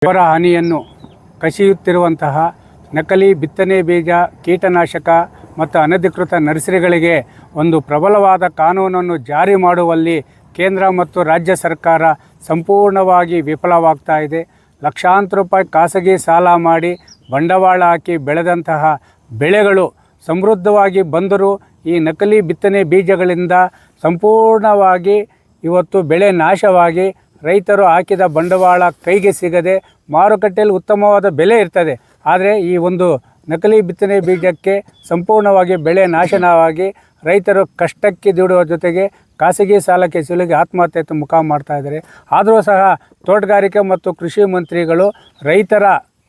ಬೆವರ ಹಾನಿಯನ್ನು ಕಸಿಯುತ್ತಿರುವಂತಹ ನಕಲಿ ಬಿತ್ತನೆ ಬೀಜ, ಕೀಟನಾಶಕ ಮತ್ತು ಅನಧಿಕೃತ ನರ್ಸರಿಗಳಿಗೆ ಒಂದು ಪ್ರಬಲವಾದ ಕಾನೂನನ್ನು ಜಾರಿ ಮಾಡುವಲ್ಲಿ ಕೇಂದ್ರ ಮತ್ತು ರಾಜ್ಯ ಸರ್ಕಾರ ಸಂಪೂರ್ಣವಾಗಿ ವಿಫಲವಾಗ್ತಾ ಇದೆ. ಲಕ್ಷಾಂತರ ರೂಪಾಯಿ ಖಾಸಗಿ ಸಾಲ ಮಾಡಿ ಬಂಡವಾಳ ಹಾಕಿ ಬೆಳೆದಂತಹ ಬೆಳೆಗಳು ಸಮೃದ್ಧವಾಗಿ ಬಂದರೂ ಈ ನಕಲಿ ಬಿತ್ತನೆ ಬೀಜಗಳಿಂದ ಸಂಪೂರ್ಣವಾಗಿ ಇವತ್ತು ಬೆಳೆ ನಾಶವಾಗಿ ರೈತರು ಹಾಕಿದ ಬಂಡವಾಳ ಕೈಗೆ ಸಿಗದೆ ಮಾರುಕಟ್ಟೆಯಲ್ಲಿ ಉತ್ತಮವಾದ ಬೆಲೆ ಇರ್ತದೆ. ಆದರೆ ಈ ಒಂದು ನಕಲಿ ಬಿತ್ತನೆ ಬೀಜಕ್ಕೆ ಸಂಪೂರ್ಣವಾಗಿ ಬೆಳೆ ನಾಶನವಾಗಿ ರೈತರು ಕಷ್ಟಕ್ಕೆ ದುಡಿಯುವ ಜೊತೆಗೆ ಖಾಸಗಿ ಸಾಲಕ್ಕೆ ಸಿಲುಕಿ ಆತ್ಮಹತ್ಯೆ ಮುಖ ಮಾಡ್ತಾ ಇದ್ದಾರೆ. ಆದರೂ ಸಹ ತೋಟಗಾರಿಕೆ ಮತ್ತು ಕೃಷಿ ಮಂತ್ರಿಗಳು ರೈತರ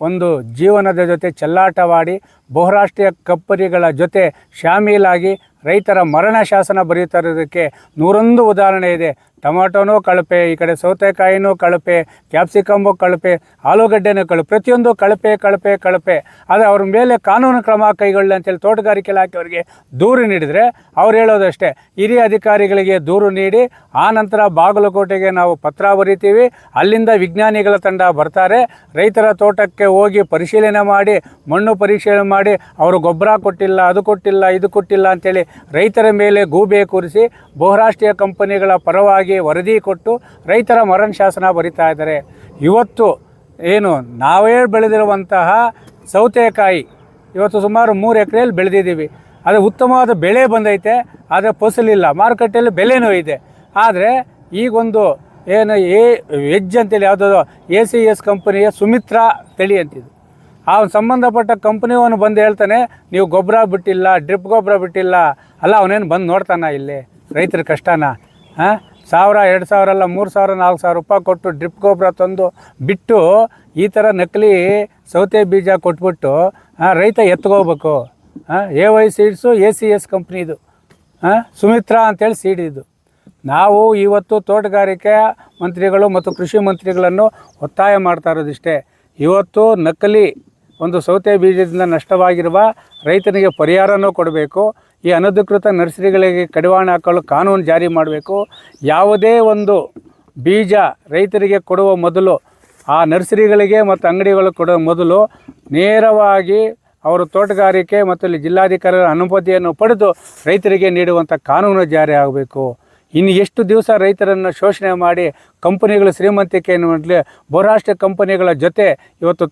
ಒಂದು ಜೀವನದ ಜೊತೆ ಚೆಲ್ಲಾಟವಾಡಿ ಬಹುರಾಷ್ಟ್ರೀಯ ಕಂಪನಿಗಳ ಜೊತೆ ಶಾಮೀಲಾಗಿ ರೈತರ ಮರಣ ಶಾಸನ ಬರೆಯುತ್ತಿರೋದಕ್ಕೆ ನೂರೊಂದು ಉದಾಹರಣೆ ಇದೆ. ಟೊಮಾಟೋನೂ ಕಳಪೆ, ಈ ಕಡೆ ಸೌತೆಕಾಯಿನೂ ಕಳಪೆ, ಕ್ಯಾಪ್ಸಿಕಮ್ಮು ಕಳಪೆ, ಆಲೂಗಡ್ಡೆನೂ ಕಳಪೆ, ಪ್ರತಿಯೊಂದು ಕಳಪೆ ಕಳಪೆ ಕಳಪೆ. ಆದರೆ ಅವ್ರ ಮೇಲೆ ಕಾನೂನು ಕ್ರಮ ಕೈಗೊಳ್ಳಿ ಅಂತೇಳಿ ತೋಟಗಾರಿಕೆ ಇಲಾಖೆಯವರಿಗೆ ದೂರು ನೀಡಿದರೆ ಅವ್ರು ಹೇಳೋದಷ್ಟೇ, ಹಿರಿಯ ಅಧಿಕಾರಿಗಳಿಗೆ ದೂರು ನೀಡಿ ಆ ನಂತರ ಬಾಗಲಕೋಟೆಗೆ ನಾವು ಪತ್ರ ಬರಿತೀವಿ, ಅಲ್ಲಿಂದ ವಿಜ್ಞಾನಿಗಳ ತಂಡ ಬರ್ತಾರೆ, ರೈತರ ತೋಟಕ್ಕೆ ಹೋಗಿ ಪರಿಶೀಲನೆ ಮಾಡಿ ಮಣ್ಣು ಪರೀಕ್ಷೆ ಮಾಡಿ ಅವರು ಗೊಬ್ಬರ ಕೊಟ್ಟಿಲ್ಲ, ಅದು ಕೊಟ್ಟಿಲ್ಲ, ಇದು ಕೊಟ್ಟಿಲ್ಲ ಅಂಥೇಳಿ ರೈತರ ಮೇಲೆ ಗೂಬೆ ಕೂರಿಸಿ ಬಹುರಾಷ್ಟ್ರೀಯ ಕಂಪನಿಗಳ ಪರವಾಗಿ ವರದಿ ಕೊಟ್ಟು ರೈತರ ಮರಣ ಶಾಸನ ಬರಿತಾ ಇದ್ದಾರೆ. ಇವತ್ತು ಏನು ನಾವೇ ಬೆಳೆದಿರುವಂತಹ ಸೌತೆಕಾಯಿ ಇವತ್ತು ಸುಮಾರು 3 ಎಕರೆಯಲ್ಲಿ ಬೆಳೆದಿದ್ದೀವಿ. ಅದು ಉತ್ತಮವಾದ ಬೆಳೆ ಬಂದೈತೆ, ಆದರೆ ಫಸಲಿಲ್ಲ, ಮಾರುಕಟ್ಟೆಯಲ್ಲಿ ಬೆಲೆನೂ ಇದೆ. ಆದರೆ ಈಗೊಂದು ಏನು ವೆಜ್ ಅಂತೇಳಿ ಯಾವುದೋ ACS ಕಂಪನಿಯ ಸುಮಿತ್ರಾ ತಳಿ ಅಂತಿದ್ದು, ಆ ಸಂಬಂಧಪಟ್ಟ ಕಂಪ್ನಿಯವನು ಬಂದು ಹೇಳ್ತಾನೆ, ನೀವು ಗೊಬ್ಬರ ಬಿಟ್ಟಿಲ್ಲ, ಡ್ರಿಪ್ ಗೊಬ್ಬರ ಬಿಟ್ಟಿಲ್ಲ. ಅಲ್ಲ, ಅವನೇನು ಬಂದು ನೋಡ್ತಾನ ಇಲ್ಲಿ ರೈತರ ಕಷ್ಟನ? 1000, 2000 ಅಲ್ಲ, 3000, 4000 ರೂಪಾಯಿ ಕೊಟ್ಟು ಡ್ರಿಪ್ ಗೊಬ್ಬರ ತಂದು ಬಿಟ್ಟು ಈ ಥರ ನಕಲಿ ಸೌತೆ ಬೀಜ ಕೊಟ್ಬಿಟ್ಟು ರೈತ ಎತ್ಕೋಬೇಕು. AY ಸೀಡ್ಸು ACS ಕಂಪ್ನಿದು, ಸುಮಿತ್ರಾ ಅಂತೇಳಿ ಸೀಡಿದ್ದು. ನಾವು ಇವತ್ತು ತೋಟಗಾರಿಕೆ ಮಂತ್ರಿಗಳು ಮತ್ತು ಕೃಷಿ ಮಂತ್ರಿಗಳನ್ನು ಒತ್ತಾಯ ಮಾಡ್ತಾ ಇರೋದಿಷ್ಟೇ, ಇವತ್ತು ನಕಲಿ ಒಂದು ಸೌತೆ ಬೀಜದಿಂದ ನಷ್ಟವಾಗಿರುವ ರೈತನಿಗೆ ಪರಿಹಾರನೂ ಕೊಡಬೇಕು. ಈ ಅನಧಿಕೃತ ನರ್ಸರಿಗಳಿಗೆ ಕಡಿವಾಣ ಹಾಕಲು ಕಾನೂನು ಜಾರಿ ಮಾಡಬೇಕು. ಯಾವುದೇ ಒಂದು ಬೀಜ ರೈತರಿಗೆ ಕೊಡುವ ಮೊದಲು, ಆ ನರ್ಸರಿಗಳಿಗೆ ಮತ್ತು ಅಂಗಡಿಗಳು ಕೊಡುವ ಮೊದಲು ನೇರವಾಗಿ ಅವರು ತೋಟಗಾರಿಕೆ ಮತ್ತು ಇಲ್ಲಿ ಜಿಲ್ಲಾಧಿಕಾರಿಗಳ ಅನುಮತಿಯನ್ನು ಪಡೆದು ರೈತರಿಗೆ ನೀಡುವಂಥ ಕಾನೂನು ಜಾರಿ ಆಗಬೇಕು. ಇನ್ನು ಎಷ್ಟು ದಿವಸ ರೈತರನ್ನು ಶೋಷಣೆ ಮಾಡಿ ಕಂಪನಿಗಳು ಶ್ರೀಮಂತಿಕೆಯನ್ನು ಬಹುರಾಷ್ಟ್ರೀಯ ಕಂಪನಿಗಳ ಜೊತೆ ಇವತ್ತು